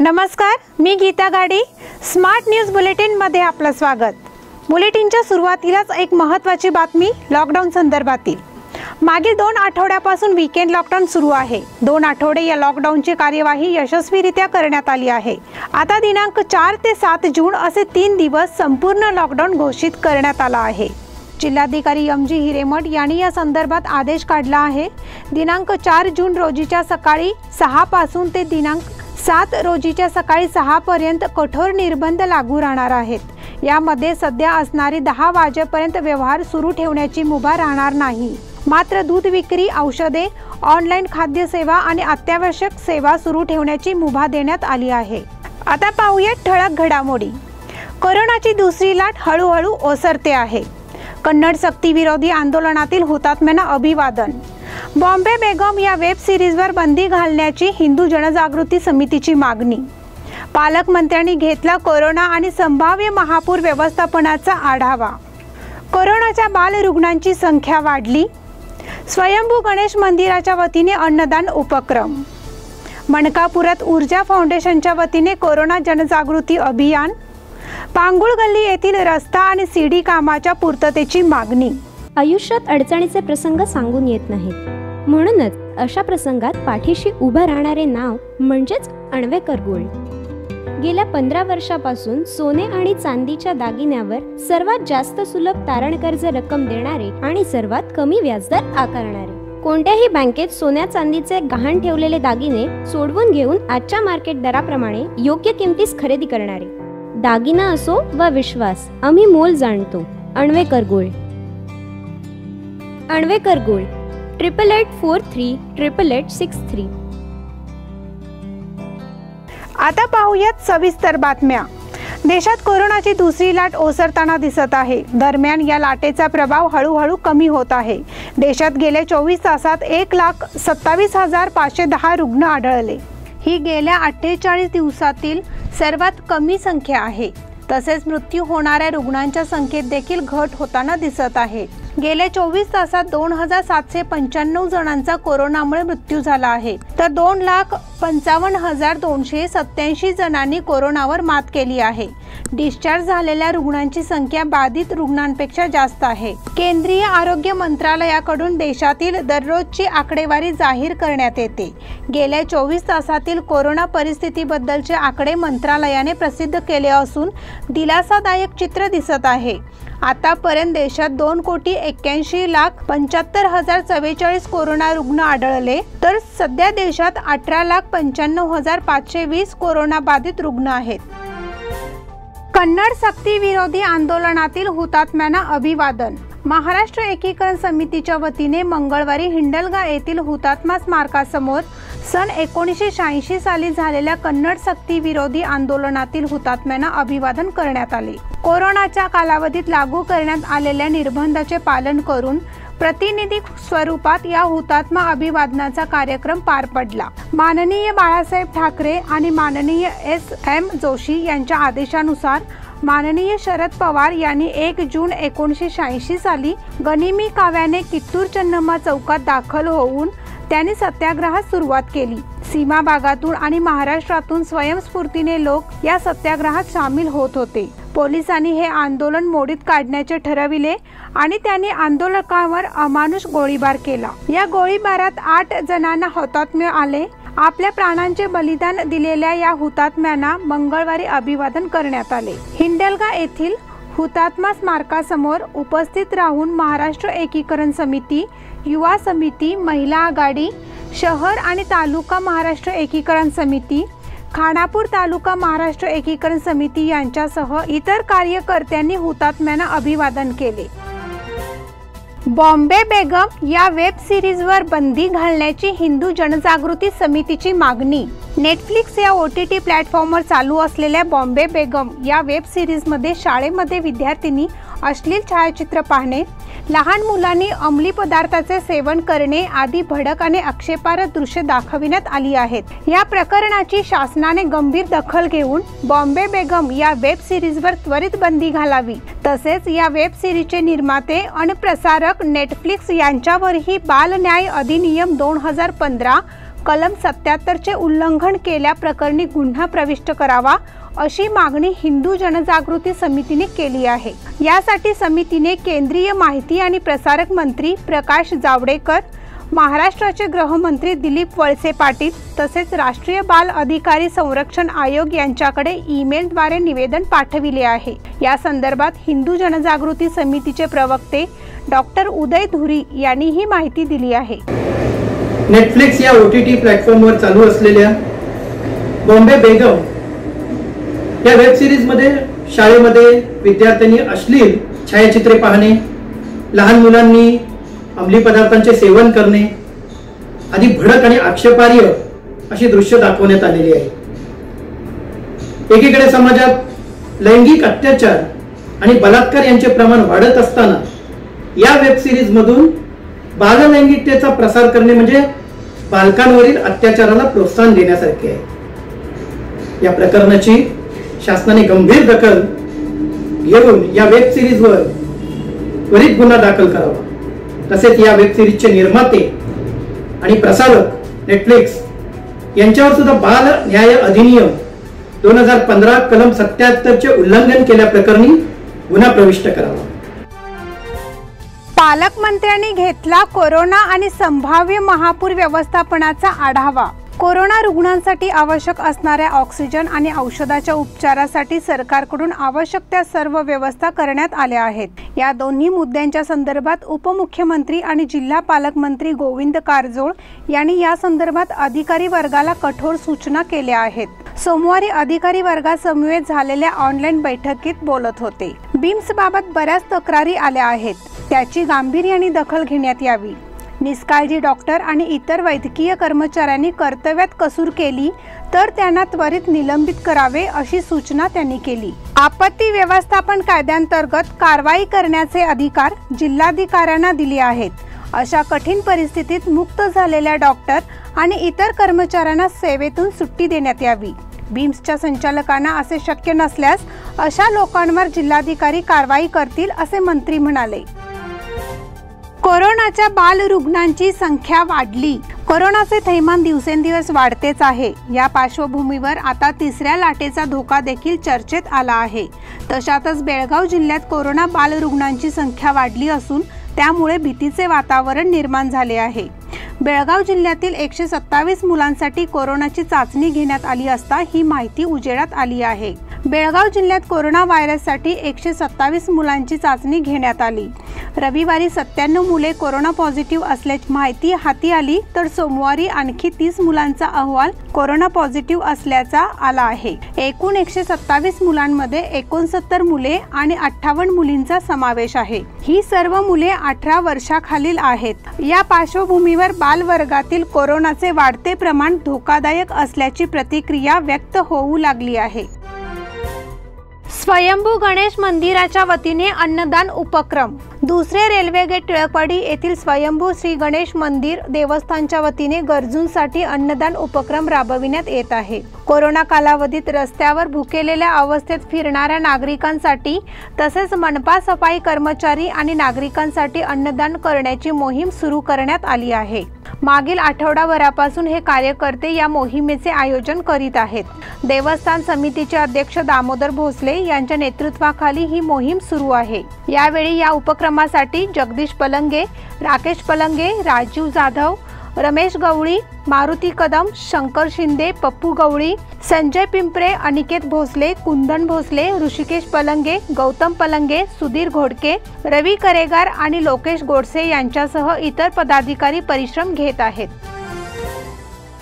नमस्कार, मी गीता गाडी. Smart news bulletin मध्ये आपलं स्वागत. बुलेटिनच्या सुरुवातीलाच एक महत्त्वाची बातमी लॉकडाऊन संदर्भातील. मागील 2 आठवड्यापासून वीकेंड लॉकडाऊन सुरू आहे. 2 आठवडे या लॉकडाऊनची कार्यवाही यशस्वीरित्या करण्यात आली आहे. आता दिनांक 4 ते 7 जून असे 3 दिवस संपूर्ण लॉकडाऊन घोषित करण्यात आला आहे. जिल्हाधिकारी एम.जी. हिरेमठ यांनी या संदर्भात आदेश काढला आहे. दिनांक 4 जून रोजीच्या सकाळी 6 पासून ते दिनांक 7 रोजीच्या सकाळी 6 पर्यंत कठोर निर्बंध लागू राहणार आहेत. यामध्ये सध्या असणारी 10 वाजेपर्यंत व्यवहार सुरू ठेवण्याची मुभा राहणार नाही. मात्र दूध विक्री, औषधे, ऑनलाईन खाद्यसेवा आणि अत्यावश्यक सेवा सुरू ठेवण्याची मुभा देण्यात आली आहे. आता पाहूयात ठळक घडामोडी. कोरोनाची दुसरी लाट हळूहळू ओसरते आहे. कन्नड सक्ती विरोधी आंदोलनातील हुतात्म्यांना अभिवादन. बॉम्बे बेगम या वेब सिरीजवर बंदी घालण्याची हिंदू जनजागृती समितीची मागणी. पालकमंत्र्यांनी घेतला कोरोना आणि संभाव्य महापूर व्यवस्थापनाचा आढावा. कोरोनाच्या बाल रुग्णांची संख्या वाढली. स्वयंभू गणेश मंदिराच्या वतीने अन्नदान उपक्रम. मणकापुरात ऊर्जा फाउंडेशनच्या वतीने कोरोना जनजागृती अभियान. पांगुळ गल्ली येथील रस्ता आणि सीडी कामाच्या पूर्ततेची मागणी. आयुष्यात अडचणीचे प्रसंग सांगून येत नाहीत, म्हणूनच अशा प्रसंगात पाठीशी उभं राहणारे नाव म्हणजेच अन्वेकर गोल्ड. गेल्या 15 वर्षापासून सोने आणि चांदीच्या दागिन्यावर सर्वात जास्त सुलभ तारण कर्ज रक्कम देणारे आणि सर्वात कमी व्याजदर आकारणारे. कोणत्याही बँकेत सोन्या चांदीचे गहाण ठेवलेले दागिने सोडवून घेऊन आजच्या मार्केट दराप्रमाणे योग्य किमतीस खरेदी करणारे. दागिना असो वा विश्वास, आम्ही मोल जाणतो. अन्वेकर गोल्ड. अन्वेकर गोल्ड 88438863. आता पाहूयात सविस्तर बातम्या. देशात कोरोनाची दुसरी लाट ओसरताना दिसत आहे. दरम्यान या लाटेचा प्रभाव हळूहळू कमी होत आहे. देशात गेल्या 24 तासात 1,27,510 रुग्ण आढळले. ही गेल्या 48 दिवसातील सर्वात कमी संख्या आहे. तसेच मृत्यू होणाऱ्या रुग्णांच्या संख्येत देखील घट होताना दिसत आहे. गेल्या 24 तासात 2,795 जणांचा कोरोनामुळे मृत्यू झाला आहे, तर 2,55,287 जणांनी कोरोनावर मात केली आहे. डिस्चार्ज झालेल्या रुग्णांची संख्या बाधित रुग्णांपेक्षा जास्त आहे. केंद्रीय आरोग्य मंत्रालयाकडून देशातील दररोजची आकडेवारी जाहीर करण्यात येते. गेल्या 24 तासातील कोरोना परिस्थितीबद्दलचे आकडे मंत्रालयाने प्रसिद्ध केले असून दिलासादायक चित्र दिसत आहे. आतापर्यंत देशात 2,81,75,044 कोरोना रुग्ण आढळले, तर सध्या देशात 18,95,520 कोरोना बाधित रुग्ण आहेत. कन्नड सक्ती विरोधी आंदोलनातील हुतात्म्यांना अभिवादन. महाराष्ट्र एकीकरण समितीच्या वतीने मंगळवारी हिंडलगा येथील हुतात्मा स्मारकासमोर सन 1986 साली झालेल्या कन्नड सक्ती विरोधी आंदोलनातील हुतात्म्यांना अभिवादन करण्यात आले. कोरोनाच्या कालावधीत लागू करण्यात आलेल्या निर्बंधाचे पालन करून प्रतिनिधी स्वरूपात या हुतात्मा अभिवादनाचा कार्यक्रम पार पडला. माननीय बाळासाहेब ठाकरे आणि माननीय S.M. जोशी यांच्या आदेशानुसार माननीय शरद पवार यांनी 1 जून 1986 साली गनिमी काव्याने कित्तूर चन्नम्मा चौकात दाखल होऊन त्यांनी सत्याग्रहास सुरुवात केली. सीमा भागातून आणि महाराष्ट्रातून स्वयंस्फूर्तीने लोक या सत्याग्रहात सामील होत होते. पोलिसांनी हे आंदोलन मोडीत काढण्याचे ठरविले आणि त्यांनी आंदोलकांवर अमानुष गोळीबार केला. या गोळीबारात 8 जणांना हुतात्म्य आले. आपल्या प्राणांचे बलिदान दिलेल्या या हुतात्म्यांना मंगळवारी अभिवादन करण्यात आले. हिंडलगा येथील हुतात्मा स्मारकासमोर उपस्थित राहून महाराष्ट्र एकीकरण समिती, युवा समिती, महिला आघाडी, शहर आणि तालुका महाराष्ट्र एकीकरण समिती, खानापूर तालुका महाराष्ट्र एकीकरण समिती यांच्यासह इतर कार्यकर्त्यांनी हुतात्म्यांना अभिवादन केले. बॉम्बे बेगम या वेब सिरीजवर बंदी घालण्याची हिंदू जनजागृती समितीची मागणी. नेटफ्लिक्स या OTT प्लॅटफॉर्मवर चालू असलेल्या बॉम्बे बेगम या वेब सिरीजमध्ये शाळेमध्ये विद्यार्थिनी अश्लील छायाचित्र पाहणे, लहान मुलांनी अंमली पदार्थाचे सेवन करणे आदी भडक आणि आक्षेपार्ह दृश्ये दाखविण्यात आली आहेत. या प्रकरणाची शासनाने गंभीर दखल घेऊन बॉम्बे बेगम या वेब सिरीजवर त्वरित बंदी घालावी. तसेच या वेब सिरीजचे निर्माते आणि प्रसारक नेटफ्लिक्स यांच्यावरही बाल न्याय अधिनियम 2015 कलम 77चे उल्लंघन केल्याप्रकरणी गुन्हा प्रविष्ट करावा अशी मागणी हिंदू जनजागृती समितीने केली आहे। यासाठी समितीने केंद्रीय माहिती आणि प्रसारक मंत्री प्रकाश जावडेकर, महाराष्ट्राचे गृहमंत्री दिलीप वळसे पाटील तसेच राष्ट्रीय बाल अधिकारी संरक्षण आयोग यांच्याकडे ईमेलद्वारे निवेदन पाठविले आहे। या संदर्भात हिंदू जनजागृती समितीचे प्रवक्ते डॉक्टर उदय धुरी यांनी ही माहिती दिली आहे। नेटफ्लिक्स या OTT प्लॅटफॉर्मवर चालू असलेल्या बॉम्बे बेगम या वेब सिरीज मध्ये शाळेमध्ये विद्यार्थ्यांनी अश्लील छायाचित्रे पाहणे, लहान मुलांनी अंमली पदार्थांचे सेवन करणे आदी भडक आणि आक्षेपार्ह अशी दृश्य दाखवण्यात आलेली आहे। एकीकडे समाजात लैंगिक अत्याचार आणि बलात्कार यांचे प्रमाण वाढत असताना या वेब सिरीज मधून बाललैंगिकतेचा प्रसार करणे म्हणजे बालकांवरील अत्याचाराला प्रोत्साहन देण्यासारखे आहे। या प्रकरणाची शासनाने गंभीर दखल घेऊन या वेब सिरीजवर त्वरित गुन्हा दाखल करावा। तसेच या वेब सिरीजचे निर्माते आणि प्रसारक नेटफ्लिक्स यांच्यावर सुद्धा बाल न्याय अधिनियम 2015 कलम 77चे उल्लंघन केल्याप्रकरणी गुन्हा प्रविष्ट करावा। पालकमंत्र्यांनी घेतला कोरोना आणि संभाव्य महापूर व्यवस्थापनाचा आढावा। कोरोना रुग्णांसाठी आवश्यक असणाऱ्या ऑक्सिजन आणि औषधाच्या उपचारासाठी सरकारकडून आवश्यक त्या सर्व व्यवस्था करण्यात आल्या आहेत। या दोन्ही मुद्द्यांच्या संदर्भात उपमुख्यमंत्री आणि जिल्हा पालकमंत्री गोविंद कारजोळ यांनी या संदर्भात अधिकारी वर्गाला कठोर सूचना केल्या आहेत। सोमवारी अधिकारी वर्गासमवेत झालेल्या ऑनलाईन बैठकीत बोलत होते। बीम्स बाबत बऱ्याच तक्रारी आल्या आहेत, त्याची गांभीर्याने दखल घेण्यात यावी। निष्काळजी डॉक्टर आणि इतर वैद्यकीय कर्मचाऱ्यांनी कर्तव्यात कसूर केली तर त्यांना त्वरित निलंबित करावे अशी सूचना त्यांनी केली। आपत्ती व्यवस्थापन कायद्यांतर्गत कारवाई करण्याचे अधिकार जिल्हाधिकाऱ्यांना दिले आहेत। अशा कठीण परिस्थितीत मुक्त झालेल्या डॉक्टर आणि इतर कर्मचाऱ्यांना सेवेतून सुट्टी देण्यात यावी। बीम्सच्या संचालकांना असे शक्य नसल्यास अशा लोकांवर जिल्हाधिकारी कारवाई करतील असे मंत्री म्हणाले। कोरोनाच्या बाल रुग्णांची संख्या वाढली। कोरोनाचे थैमान दिवसेंदिवस वाढतेच आहे। या पार्श्वभूमीवर आता तिसऱ्या लाटेचा धोका देखील चर्चेत आला आहे। तशातच बेळगाव जिल्ह्यात कोरोना बाल रुग्णांची संख्या वाढली असून त्यामुळे भीतीचे वातावरण निर्माण झाले आहे। बेळगाव जिल्ह्यातील 127 मुलांसाठी कोरोनाची चाचणी घेण्यात आली असता ही माहिती उजेडात आली आहे। बेळगाव जिल्ह्यात कोरोना व्हायरससाठी 127 मुलांची चाचणी घेण्यात आली। रविवारी 97 मुले कोरोना पॉझिटिव्ह असल्याची माहिती हाती आली तर सोमवारी आणखी 30 मुलांचा अहवाल कोरोना पॉझिटिव्ह असल्याचा आला आहे। एकूण 127 मुलांमध्ये 69 मुले आणि 58 मुलींचा समावेश आहे। ही सर्व मुले 18 वर्षाखालील आहेत। या पार्श्वभूमीवर बाल वर्गातील कोरोनाचे वाढते प्रमाण धोकादायक असल्याची प्रतिक्रिया व्यक्त होऊ लागली आहे। स्वयंभू गणेश मंदिराच्या वतीने अन्नदान उपक्रम। दुसरे रेल्वे गेट टिळकवाडी येथील स्वयंभू श्री गणेश मंदिर देवस्थानच्या वतीने गरजूंसाठी अन्नदान उपक्रम राबविण्यात येत आहे। कोरोना कालावधीत रस्त्यावर भुकेलेल्या अवस्थेत फिरणाऱ्या नागरिकांसाठी तसेच मनपा सफाई कर्मचारी आणि नागरिकांसाठी अन्नदान करण्याची मोहीम सुरू करण्यात आली आहे। मागील आठवडाभरापासून हे कार्यकर्ते या मोहिमेचे आयोजन करीत आहेत। देवस्थान समितीचे अध्यक्ष दामोदर भोसले यांच्या नेतृत्वाखाली ही मोहीम सुरू आहे। यावेळी या उपक्रमासाठी जगदीश पलंगे, राकेश पलंगे, राजीव जाधव, रमेश गवळी, मारुती कदम, शंकर शिंदे, पप्पू गवळी, संजय पिंपरे, अनिकेत भोसले, कुंदन भोसले, ऋषिकेश पलंगे, गौतम पलंगे, सुधीर घोडके, रवी करेगार आणि लोकेश गोडसे यांच्यासह इतर पदाधिकारी परिश्रम घेत आहेत।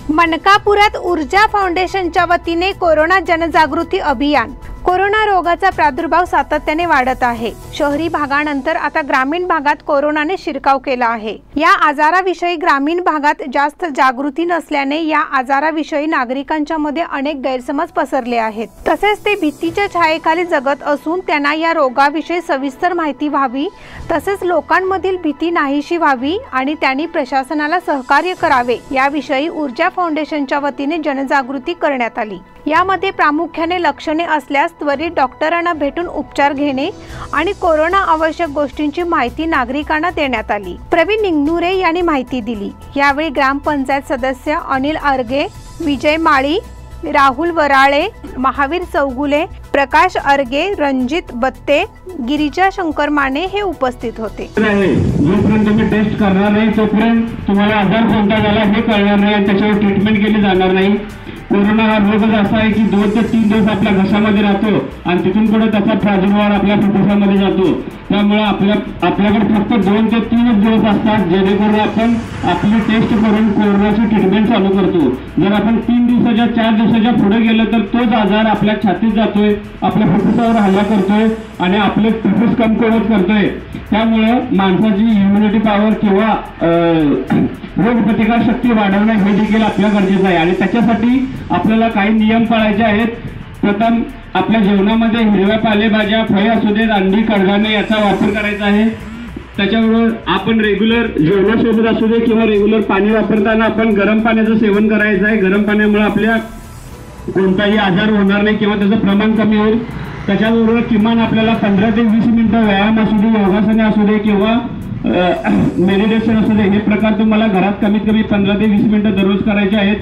मनकापुरात ऊर्जा फाउंडेशनच्या वतीने कोरोना जनजागृती अभियान। कोरोना रोगाचा प्रादुर्भाव सातत्याने वाढत आहे। शहरी भागानंतर आता ग्रामीण भागात कोरोनाने शिरकाव केला आहे। या आजाराविषयी ग्रामीण भागात जास्त जागृती नसल्याने या आजाराविषयी नागरिकांच्या मध्ये अनेक गैरसमज पसरले आहेत। तसेच ते भीतीच्या छायेखाली जगत असून त्यांना या रोगाविषयी सविस्तर माहिती व्हावी, तसेच लोकांमधील भीती नाहीशी व्हावी आणि त्यांनी प्रशासनाला सहकार्य करावे याविषयी ऊर्जा फाउंडेशनच्या वतीने जनजागृती करण्यात आली। यामध्ये प्रामुख्याने लक्षणे असल्यास त्वरित डॉक्टरांना भेटून उपचार घेणे आणि कोरोना आवश्यक गोष्टींची माहिती नागरिकांना देण्यात आली। प्रवीण निंगनुरे यांनी माहिती दिली। यावेळी ग्रामपंचायत सदस्य अनिल अर्गे, विजय माळी, राहुल वराळे, महावीर चौगुले, प्रकाश अर्गे, रणजित बत्ते, गिरिजा शंकर माने हे उपस्थित होते। जोपर्यंत तुम्ही टेस्ट करणार नाही तोपर्यंत तुम्हाला आजार कोणता झाला हे कळणार नाही आणि त्याच्यावर ट्रीटमेंट केली जाणार नाही। कोरोना हा रोगच असा आहे की 2 ते 3 दिवस आपल्या घशामध्ये राहतो आणि तिथून पुढे त्याचा प्रादुर्भाव आपल्या फुफ्फुसामध्ये जातो। त्यामुळे आपल्याकडे फक्त 2 ते 3 दिवस असतात जेणेकरून आपण आपली टेस्ट करून कोरोनाची ट्रीटमेंट चालू करतो। जर आपण 3 दिवसाच्या 4 दिवसाच्या पुढे गेलं तर तोच आजार आपल्या छातीत जातोय, आपल्या फुफ्फुसावर हल्ला करतोय आणि आपले फुफ्फुस कमकुवत करतोय। त्यामुळे माणसाची इम्युनिटी पॉवर किंवा रोगप्रतिकार शक्ती वाढवणे हे देखील आपल्या गरजेचं आहे आणि त्याच्यासाठी आपल्याला काही नियम पाळायचे आहेत। प्रथम आपल्या जेवणामध्ये हिरव्या पालेभाज्या, फळे असू देत, अंडी, कडधान्य याचा वापर करायचा आहे। त्याच्याबरोबर आपण रेग्युलर जेवणासोबत असू दे किंवा रेग्युलर पाणी वापरताना आपण गरम पाण्याचं सेवन करायचं आहे। गरम पाण्यामुळे आपल्या कोणताही आजार होणार नाही किंवा त्याचं प्रमाण कमी होईल। त्याच्याबरोबर किमान आपल्याला 15 ते 20 मिनिटं व्यायाम असू दे, योगासने असू दे किंवा मेडिटेशन असू दे, हे प्रकार तुम्हाला घरात कमीत कमी 15 ते 20 मिनिटं दररोज करायचे आहेत।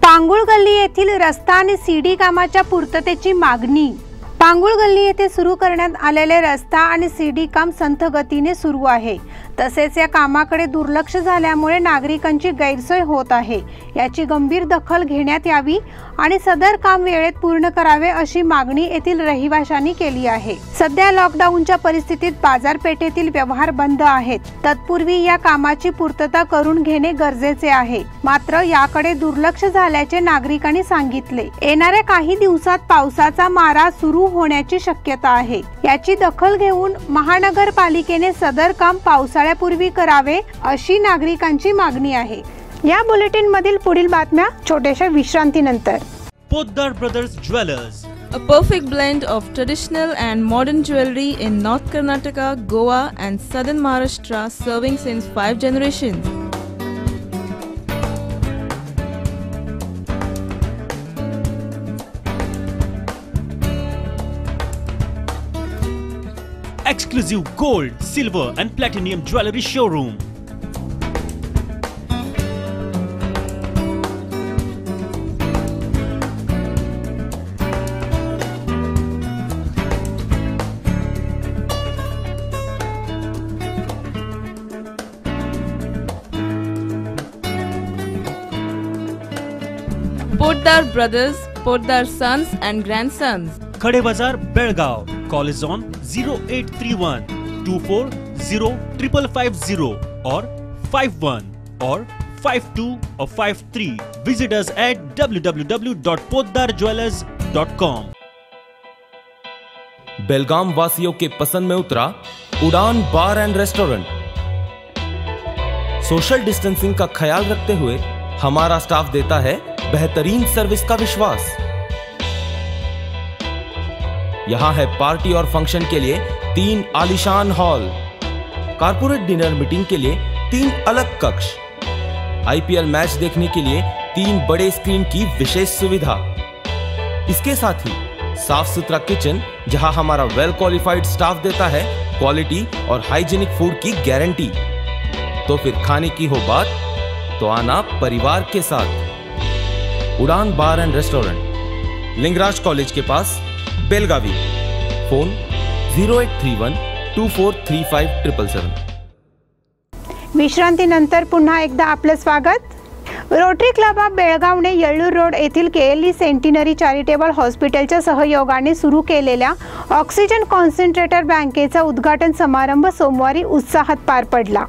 पांगुळ गल्ली येथील रस्ता आणि सीडी कामाच्या पूर्ततेची मागणी। पांगुळ गल्ली येथे सुरू करण्यात आलेले रस्ता आणि सीडी काम संथ गतीने सुरू आहे। तसेच या कामाकडे दुर्लक्ष झाल्यामुळे नागरिकांची गैरसोय होत आहे। याची गंभीर दखल घेण्यात यावी आणि सदर काम वेळेत पूर्ण करावे अशी मागणी येथील रहिवाशांनी केली आहे। सध्या लॉकडाऊनच्या परिस्थितीत बाजारपेठेतील व्यवहार बंद आहेत। तत्पूर्वी या कामाची पूर्तता करून घेणे गरजेचे आहे। मात्र याकडे दुर्लक्ष झाल्याचे नागरिकांनी सांगितले। येणाऱ्या काही दिवसात पावसाचा मारा सुरू होण्याची शक्यता आहे। याची दखल घेऊन महानगरपालिकेने सदर काम पावसाळ्यापूर्वी करावे अशी नागरिकांची मागणी आहे। या बुलेटिन मधील पुढील बातम्या छोट्याशा विश्रांतीनंतर। Poddar brothers jewellers, a perfect blend of traditional and modern jewelry in North Karnataka, Goa and Southern Maharashtra, serving since 5 generations. exclusive gold, silver and platinum jewelry showroom. Poddar Brothers, Poddar Sons and Grandsons. Khade Bazar, Belgaum. Call is on 0831 240 5550 or 51 or 52 or 53. Visit us at www.poddarjewelers.com. बेलगाम वासियों के पसंद में उतरा उड़ान बार end restaurant. Social distancing का ख्याल रखते हुए हमारा स्टाफ देता है बेहतरीन सर्विस का विश्वास। यहां है पार्टी और फंक्शन के लिए 3 आलीशान हॉल, कारपोरेट डिनर मीटिंग के लिए 3 अलग कक्ष, आईपीएल मैच देखने के लिए 3 बड़े स्क्रीन की विशेष सुविधा। इसके साथ ही साफ सुथरा किचन जहां हमारा वेल क्वालिफाइड स्टाफ देता है क्वालिटी और हाइजीनिक फूड की गारंटी। तो फिर खाने की हो बात तो आना परिवार के साथ। उड़ान बार एंड रेस्टोरेंट, लिंगराज कॉलेज के पास, बेलगावी। फोन 0831 243577। विश्रांतीनंतर पुन्हा एकदा आपलं स्वागत। Rotary club of बेळगावने Yellur road येथील केएलई सेंटिनरी चॅरिटेबल हॉस्पिटलच्या सहयोगाने सुरू केलेल्या ऑक्सिजन कॉन्सन्ट्रेटर बँकेचा उद्घाटन समारंभ सोमवारी उत्साहात पार पडला।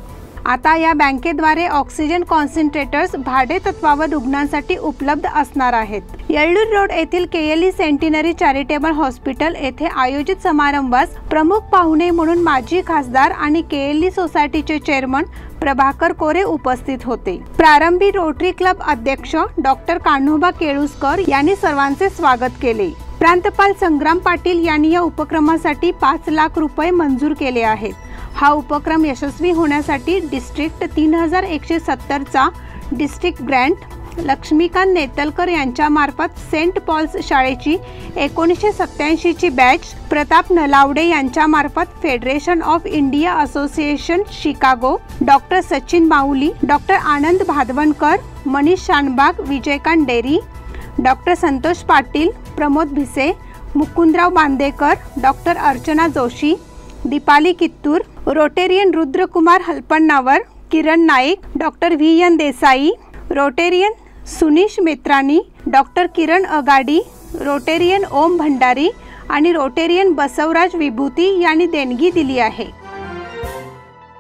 आता या बँकेद्वारे ऑक्सिजन कॉन्सन्ट्रेटर्स भाडे तत्वावर रुग्णांसाठी उपलब्ध असणार आहेत। येळ्ळूर रोड येथील केएलई सेंटिनरी चॅरिटेबल हॉस्पिटल येथे आयोजित समारंभास प्रमुख पाहुणे म्हणून माजी खासदार आणि केएलई सोसायटीचे चेअरमन प्रभाकर कोरे उपस्थित होते। प्रारंभी रोटरी क्लब अध्यक्ष डॉक्टर कान्होबा केळुसकर यांनी सर्वांचे स्वागत केले। प्रांतपाल संग्राम पाटील यांनी या उपक्रमासाठी 5 लाख रुपये मंजूर केले आहेत। हा उपक्रम यशस्वी होण्यासाठी डिस्ट्रिक्ट 3170 चा डिस्ट्रिक्ट ग्रँट लक्ष्मीकांत नेतलकर यांच्यामार्फत सेंट पॉल्स शाळेची 1987ची बॅच, प्रताप नलावडे यांच्यामार्फत federation of India association Chicago, doctor Sachin Mauli, doctor Anand Bhadavankar, Manish Shanbhag, Vijaykant Deri, doctor Santosh Patil, Pramod Bhise, Mukundrao Bandekar, doctor Archana Joshi, Deepali Kittur, rotarian Rudrakumar Halapannavar, Kiran Naik, doctor V N. Desai, rotarian Sunish Metrani, doctor Kiran Agadi, rotarian ओम भंडारी आणि रोटेरियन बसवराज विभूती यांनी देणगी दिली आहे.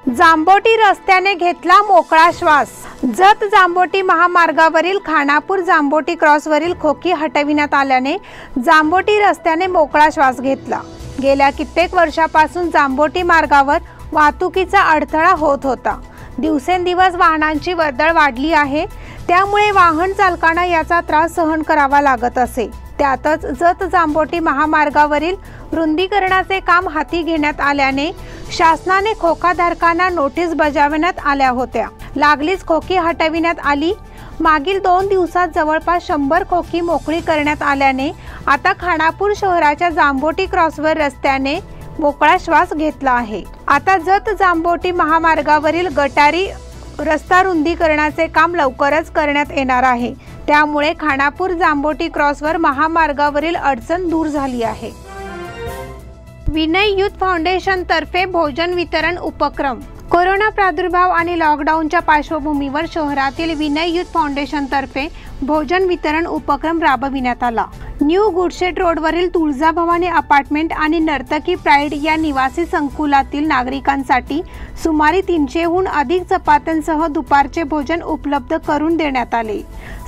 जांबोटी रस्त्याने घेतला मोकळा श्वास. जत जांबोटी महामार्गावरील खानापूर जांबोटी क्रॉसवरील खोकी हटविण्यात आल्याने जांबोटी रस्त्याने मोकळा श्वास घेतला. गेल्या कित्येक वर्षापासून जांबोटी मार्गावर वाहतुकीचा अडथळा होत होता. दिवसेंदिवस वाहनांची वर्दळ वाढली आहे, त्यामुळे वाहन चालकांना याचा त्रास सहन करावा लागत असे. त्यातच जत जांबोटी महामार्गावरील रुंदीकरणाचे काम हाती घेण्यात आल्याने शासनाने खोकाधारकांना नोटीस बजावण्यात आल्या होत्या. लागलीच खोकी हटविण्यात आली. मागील 2 दिवसात जवळपास 100 खोकी मोकळी करण्यात आल्याने आता खानापूर शहराच्या जांबोटी क्रॉसवर रस्त्याने मोकळा श्वास घेतला आहे. आता जत जांबोटी महामार्गावरील गटारी रस्ता रुंदीकरणाचे काम लवकरच करण्यात येणार आहे. त्यामुळे खानापूर जांबोटी क्रॉसवर महामार्गावरील अडचण दूर झाली आहे. विनय युथ फाउंडेशन तर्फे भोजन वितरण उपक्रम. कोरोना प्रादुर्भाव आणि लॉकडाऊनच्या पार्श्वभूमीवर शहरातील विनय युथ फाउंडेशन तर्फे भोजन वितरण उपक्रम राबविण्यात आला. न्यू गुडशेट रोडवरील तुळजाभवानी अपार्टमेंट आणि नर्तकी प्राईड या निवासी संकुलातील नागरिकांसाठी सुमारे 300हून अधिक चपात्यांसह दुपारचे भोजन उपलब्ध करून देण्यात आले.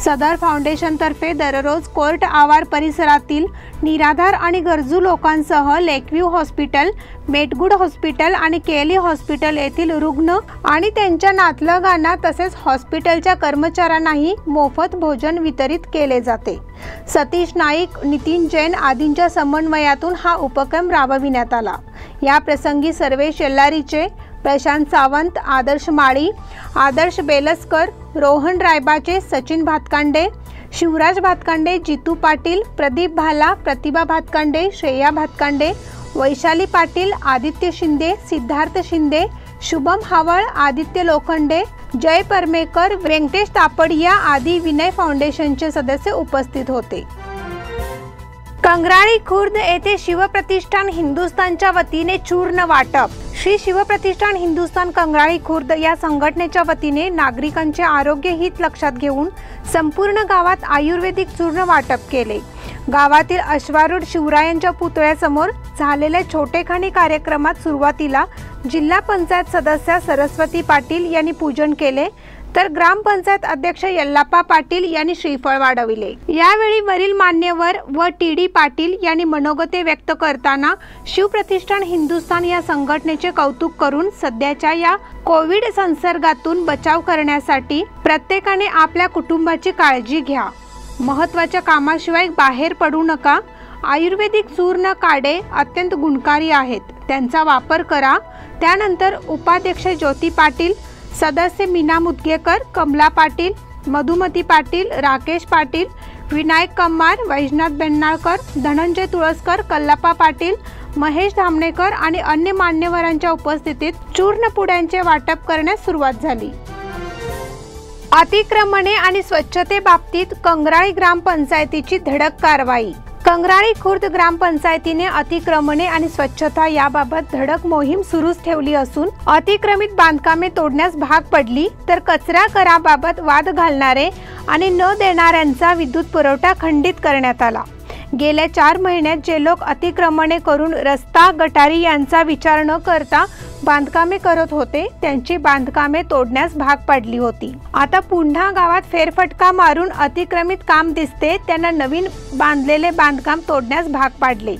सदर फाउंडेशनतर्फे दररोज कोर्ट आवार परिसरातील निराधार आणि गरजू लोकांसह लेकव्ह्यू हॉस्पिटल, मेटगुड हॉस्पिटल आणि केली हॉस्पिटल येथील रुग्ण आणि त्यांच्या नातलगांना तसेच हॉस्पिटलच्या कर्मचाऱ्यांनाही मोफत भोजन वितरित केले जाते. सतीश नाईक, नितीन जैन आदींच्या समन्वयातून हा उपक्रम राबविण्यात आला. या प्रसंगी सर्वेश येल्लारीचे, प्रशांत सावंत, आदर्श माळी, आदर्श बेलसकर, रोहन रायबाचे, सचिन भातकांडे, शिवराज भातकांडे, जितू पाटील, प्रदीप भाला, प्रतिभा भातकांडे, श्रेया भातकांडे, वैशाली पाटील, आदित्य शिंदे, सिद्धार्थ शिंदे, शुभम हावळ, आदित्य लोखंडे, जय परमेकर, व्यंकटेश तापडिया आदी विनय फाउंडेशनचे सदस्य उपस्थित होते. कंगराळी खुर्द येथे शिवप्रतिष्ठान हिंदुस्थानच्या वतीने चूर्ण वाटप. श्री शिवप्रतिष्ठान हिंदुस्थान कंगराळी खुर्द या संघटनेच्या वतीने नागरिकांचे आरोग्य हित लक्षात घेऊन संपूर्ण गावात आयुर्वेदिक चूर्ण वाटप केले. गावातील अश्वारूढ शिवरायांच्या पुतळ्यासमोर झालेल्या छोटेखानी कार्यक्रमात सुरुवातीला जिल्हा पंचायत सदस्य सरस्वती पाटील यांनी पूजन केले, तर ग्रामपंचायत अध्यक्ष यल्लाप्पा पाटील यांनी श्रीफळ वाढविले. यावेळी वरील मान्यवर व टी.डी. पाटील यांनी मनोगते व्यक्त करताना शिवप्रतिष्ठान हिंदुस्थान या संघटनेचे कौतुक करून सध्याच्या या कोविड संसर्गातून बचाव करण्यासाठी प्रत्येकाने आपल्या कुटुंबाची काळजी घ्या. महत्त्वाच्या कामाशिवाय बाहेर पडू नका. आयुर्वेदिक चूर्ण काढे अत्यंत गुणकारी आहेत, त्यांचा वापर करा. त्यानंतर उपाध्यक्ष ज्योती पाटील, सदस्य मीना मुदगेकर, कमला पाटील, मधुमती पाटील, राकेश पाटील, विनायक कम्मार, वैजनाथ बेन्नाळकर, धनंजय तुळसकर, कल्लाप्पा पाटील, महेश धामणेकर आणि अन्य मान्यवरांच्या उपस्थितीत चूर्ण पुड्यांचे वाटप करण्यास सुरुवात झाली. अतिक्रमणे आणि स्वच्छतेबाबतीत कंगराळी ग्रामपंचायतीची धडक कारवाई. कंगराळी खुर्द ग्रामपंचायतीने अतिक्रमणे आणि स्वच्छता याबाबत धडक मोहीम सुरूच ठेवली असून अतिक्रमित बांधकामे तोडण्यास भाग पडली तर कचरा कराबाबत वाद घालणारे आणि न देणाऱ्यांचा विद्युत पुरवठा खंडित करण्यात आला. गेल्या 4 महिन्यात जे लोक अतिक्रमणे करून रस्ता, गटारी यांचा विचार न करता बांधकामे करत होते त्यांची बांधकामे तोडण्यास भाग पडली होती. आता पुन्हा गावात फेरफटका मारून अतिक्रमित काम दिसते त्यांना नवीन बांधलेले बांधकाम तोडण्यास भाग पाडले.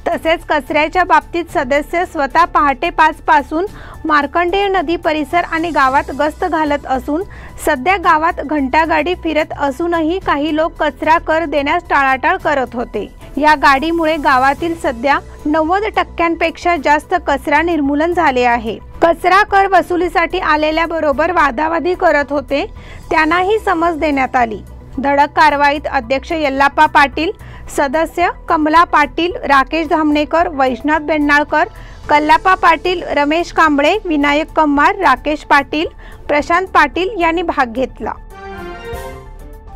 तसेच कचऱ्याच्या बाबतीत सदस्य स्वतः पहाटे 5 पासून मार्कंडेय नदी परिसर आणि गावात गस्त घालत असून सध्या गावात घंटागाडी फिरत असूनही काही लोक कचरा कर देण्यास टाळाटाळ करत होते. या गाडीमुळे गावातील सध्या 90% जास्त कचरा निर्मूलन झाले आहे. कचरा कर वसुलीसाठी आलेल्या बरोबर वादावादी करत होते त्यांनाही समज देण्यात आली. धडक कारवाईत अध्यक्ष यल्लाप्पा पाटील, सदस्य कमला पाटील, राकेश धामणेकर, वैष्णव बेन्नाळकर, कल्लाप्पा पाटील, रमेश कांबळे, विनायक कम्मार, राकेश पाटील, प्रशांत पाटील यांनी भाग घेतला.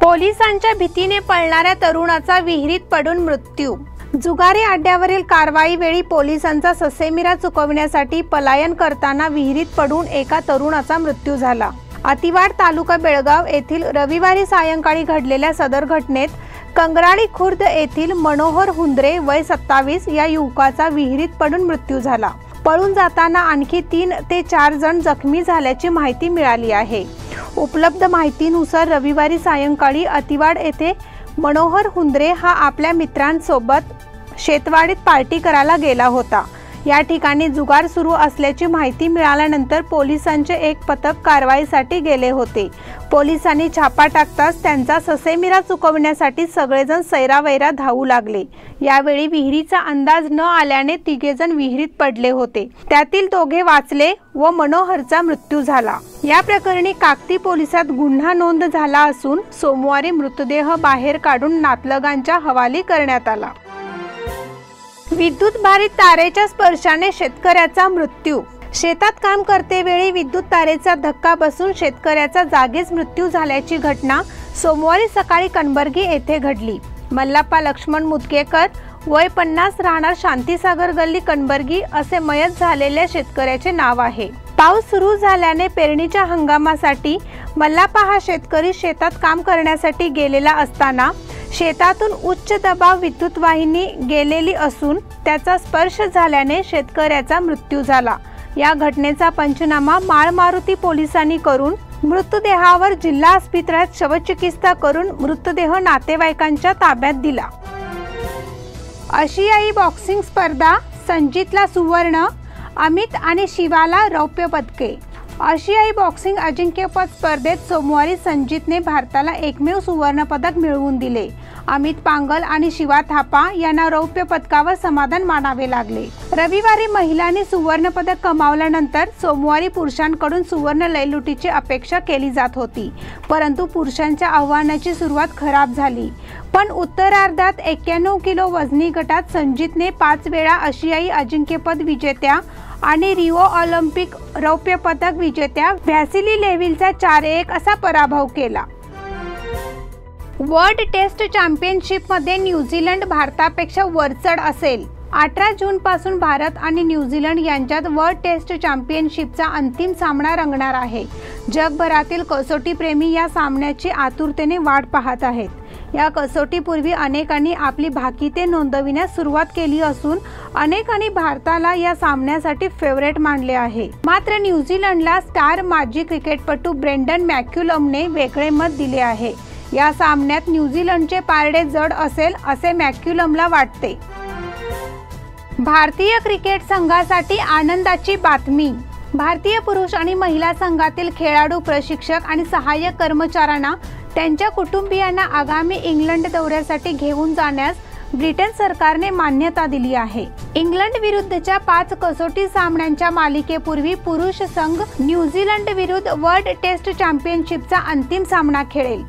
पोलिसांच्या भीतीने पळणाऱ्या तरुणाचा विहिरीत पडून मृत्यू. जुगारी अड्ड्यावरील कारवाई वेळी पोलिसांचा ससेमिरा चुकवण्यासाठी पलायन करताना विहिरीत पडून एका तरुणाचा मृत्यू झाला. अतिवाड तालुका बेळगाव येथील रविवारी सायंकाळी घडलेल्या सदर घटनेत कंगराळी खुर्द येथील मनोहर हुंद्रे वय 27 या युवकाचा विहिरीत पडून मृत्यू झाला. पळून जाताना आणखी 3 ते 4 जण जखमी झाल्याची माहिती मिळाली आहे. उपलब्ध माहितीनुसार रविवारी सायंकाळी अतिवाड येथे मनोहर हुंद्रे हा आपल्या मित्रांसोबत शेतवाडीत पार्टी करायला गेला होता. या ठिकाणी जुगार सुरू असल्याची माहिती मिळाल्यानंतर पोलिसांचे एक पथक कारवाईसाठी गेले होते. पोलिसांनी छापा टाकताच त्यांचा ससेमिरा चुकवण्यासाठी सगळेजण सैरावैरा धावू लागले. यावेळी विहिरीचा अंदाज न आल्याने 3 जण विहिरीत पडले होते. त्यातील 2 वाचले व मनोहरचा मृत्यू झाला. या प्रकरणी काकती पोलिसात गुन्हा नोंद झाला असून सोमवारी मृतदेह बाहेर काढून नातलगांच्या हवाली करण्यात आला. विद्युत भारित तारेच्या स्पर्शाने शेतकऱ्याचा मृत्यू. शेतात काम करतेवेळी विद्युत तारेचा धक्का बसून शेतकऱ्याचा जागीच मृत्यू झाल्याची घटना सोमवारी सकाळी कणबर्गी येथे घडली. मल्लाप्पा लक्ष्मण मुदकेकर वय 50 राहणार शांतीसागर गल्ली कणबर्गी असे मयत झालेल्या शेतकऱ्याचे नाव आहे. पाऊस सुरू झाल्याने पेरणीच्या हंगामासाठी मल्लाप्पा हा शेतकरी शेतात काम करण्यासाठी गेलेला असताना शेतातून उच्च दबाव विद्युत वाहिनी गेलेली असून त्याचा स्पर्श झाल्याने शेतकऱ्याचा मृत्यू झाला. या घटनेचा पंचनामा माळमारुती पोलिसांनी करून मृतदेहावर जिल्हा इस्पितळात शवचिकित्सा करून मृतदेह नातेवाईकांच्या ताब्यात दिला. आशियाई बॉक्सिंग स्पर्धा, संजीतला सुवर्ण, अमित आणि शिवाला रौप्य पदके. आशियाई बॉक्सिंग अजिंक्यपद स्पर्धेत सोमवारी संजीतने भारताला एकमेव सुवर्ण पदक मिळवून दिले. अमित पांगल आणि शिवा थापा यांना रौप्य पदकावर समाधान मानावे लागले. रविवारी महिलांनी सुवर्ण पदक कमावल्यानंतर सोमवारी पुरुषांकडून सुवर्ण लयलुटीची अपेक्षा केली जात होती. परंतु पुरुषांच्या आव्हानाची सुरुवात खराब झाली. पण उत्तरार्धात 91 किलो वजनी गटात संजीतने 5 वेळा आशियाई अजिंक्यपद विजेत्या आणि रिओ ऑलिम्पिक रौप्य पदक विजेत्या व्हॅसिली लेव्हिलचा 4-1 असा पराभव केला. वर्ल्ड टेस्ट चॅम्पियनशिपमध्ये न्यूझीलंड भारतापेक्षा वरचढ असेल. 18 जून पासून भारत आणि न्यूझीलंड यांच्यात वर्ल्ड टेस्ट चॅम्पियनशिपचा अंतिम सामना रंगणार आहे. जगभरातील कसोटी प्रेमी या सामन्याची आतुरतेने वाट पाहत आहेत. या कसोटीपूर्वी अनेकांनी आपली भाकिते नोंदविण्यास सुरुवात केली असून अनेकांनी भारताला या सामन्यासाठी फेवरेट मानले आहे. मात्र न्यूझीलंडला स्टार माजी क्रिकेटपटू ब्रेंडन मॅक्युलमने वेगळे मत दिले आहे. या सामन्यात न्यूझीलंडचे पारडे जड असेल असे मॅक्युलमला वाटते. भारतीय क्रिकेट संघासाठी आनंदाची बातमी. भारतीय पुरुष आणि महिला संघातील खेळाडू, प्रशिक्षक आणि सहाय्यक कर्मचाऱ्यांना त्यांच्या कुटुंबियांना आगामी इंग्लंड दौऱ्यासाठी घेऊन जाण्यास ब्रिटन सरकारने मान्यता दिली आहे. इंग्लंड विरुद्धच्या 5 कसोटी सामन्यांच्या मालिकेपूर्वी पुरुष संघ न्यूझीलंड विरुद्ध वर्ल्ड टेस्ट चॅम्पियनशिपचा अंतिम सामना खेळेल.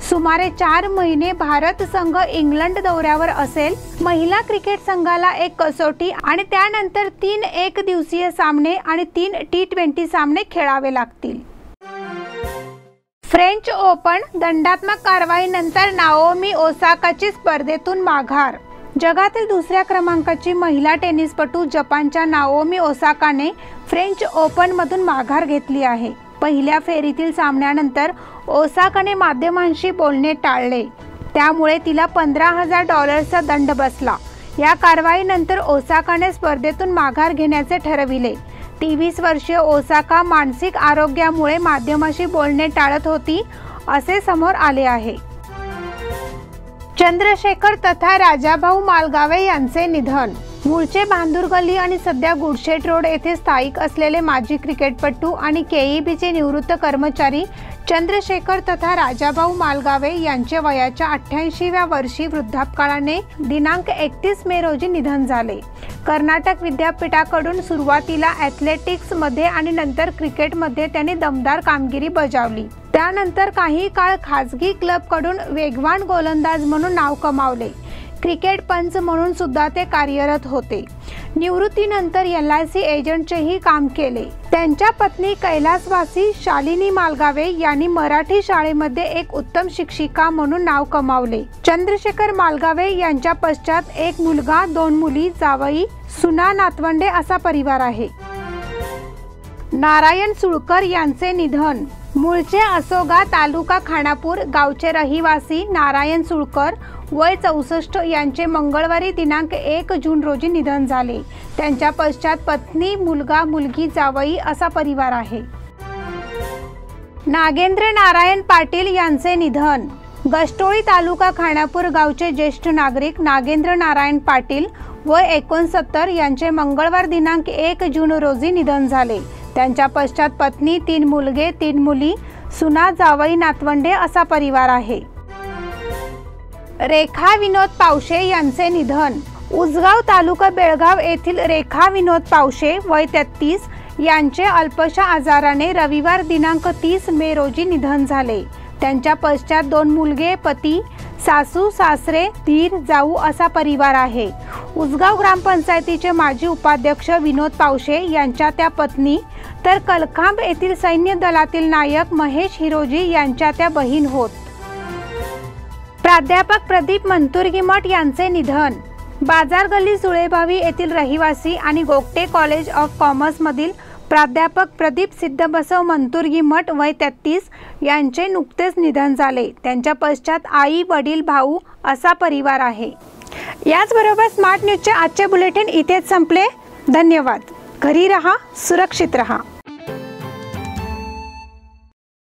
सुमारे 4 महिने भारत संघ इंग्लंड दौऱ्यावर असेल. महिला क्रिकेट संघाला 1 कसोटी आणि त्यानंतर 3 एकदिवसीय सामने आणि 3 T20 सामने खेळावे लागतील. फ्रेंच ओपन, दंडात्मक कारवाईनंतर नाओमी ओसाकाची स्पर्धेतून माघार. जगातील 2ऱ्या क्रमांकाची महिला टेनिसपटू जपानच्या नाओमी ओसाकाने फ्रेंच ओपनमधून माघार घेतली आहे. पहिल्या फेरीतील सामन्यानंतर ओसाकाने माध्यमांशी बोलणे टाळले. त्यामुळे तिला $15,000चा दंड बसला. या कारवाईनंतर ओसाकाने स्पर्धेतून माघार घेण्याचे ठरविले. 23 वर्षीय ओसाका मानसिक आरोग्यामुळे माध्यमाशी बोलणे टाळत होती असे समोर आले आहे. चंद्रशेखर तथा राजाभाऊ मालगावे यांचे निधन. मूळचे भांदुरगल्ली आणि सध्या गुडशेट रोड येथे स्थायिक असलेले माजी क्रिकेटपटू आणि केईबीचे निवृत्त कर्मचारी चंद्रशेखर तथा राजाभाऊ मालगावे यांचे वयाच्या 88व्या वर्षी वृद्धापकाळाने दिनांक 31 मे रोजी निधन झाले. कर्नाटक विद्यापीठाकडून सुरुवातीला ॲथलेटिक्समध्ये आणि नंतर क्रिकेटमध्ये त्यांनी दमदार कामगिरी बजावली. त्यानंतर काही काळ खाजगी क्लबकडून वेगवान गोलंदाज म्हणून नाव कमावले. क्रिकेट पंच म्हणून सुद्धा ते कार्यरत होते. निवृत्तीनंतर LIC एजंटचेही काम केले. त्यांच्या पत्नी कैलासवासी शालिनी मालगावे यांनी मराठी शाळेमध्ये एक उत्तम शिक्षिका म्हणून नाव कमावले. चंद्रशेखर मालगावे यांच्या पश्चात एक मुलगा, 2 मुली, जावई, सुना, नातवंडे असा परिवार आहे. नारायण सुळकर यांचे निधन. मूळचे असोगा, तालुका खानापूर, गावचे रहिवासी नारायण सुळकर वय 64 यांचे मंगळवारी दिनांक 1 जून रोजी निधन झाले. त्यांच्या पश्चात पत्नी, मुलगा, मुलगी, जावई असा परिवार आहे. नागेंद्र नारायण पाटील यांचे निधन. गष्टोळी तालुका खानापूर गावचे ज्येष्ठ नागरिक नागेंद्र नारायण पाटील वय 69 यांचे मंगळवार दिनांक 1 जून रोजी निधन झाले. त्यांच्या पश्चात पत्नी, 3 मुलगे, 3 मुली, सुना, जावई, नातवंडे असा परिवार आहे. रेखा विनोद पावशे यांचे निधन. उसगाव तालुका बेळगाव येथील रेखा विनोद पावशे वय 33 यांचे अल्पशा आजाराने रविवार दिनांक 30 मे रोजी निधन झाले. त्यांच्या पश्चात 2 मुलगे, पती, सासू, सासरे, दीर, जाऊ असा परिवार आहे. उसगाव ग्रामपंचायतीचे माजी उपाध्यक्ष विनोद पावशे यांच्या त्या पत्नी, तर कलखांब येथील सैन्य दलातील नायक महेश हिरोजी यांच्या त्या बहीण होत. प्राध्यापक प्रदीप मंतुरगीमठ यांचे निधन. बाजार गल्ली सुळेभावी येथील रहिवासी आणि गोगटे कॉलेज ऑफ कॉमर्स मधील प्राध्यापक प्रदीप सिद्धबसव मंतुरगीमठ वय 33 यांचे नुकतेच निधन झाले. त्यांच्या पश्चात आई, वडील, भाऊ असा परिवार आहे. याचबरोबर स्मार्ट न्यूजचे आजचे बुलेटिन इथेच संपले. धन्यवाद. घरी रहा, सुरक्षित रहा.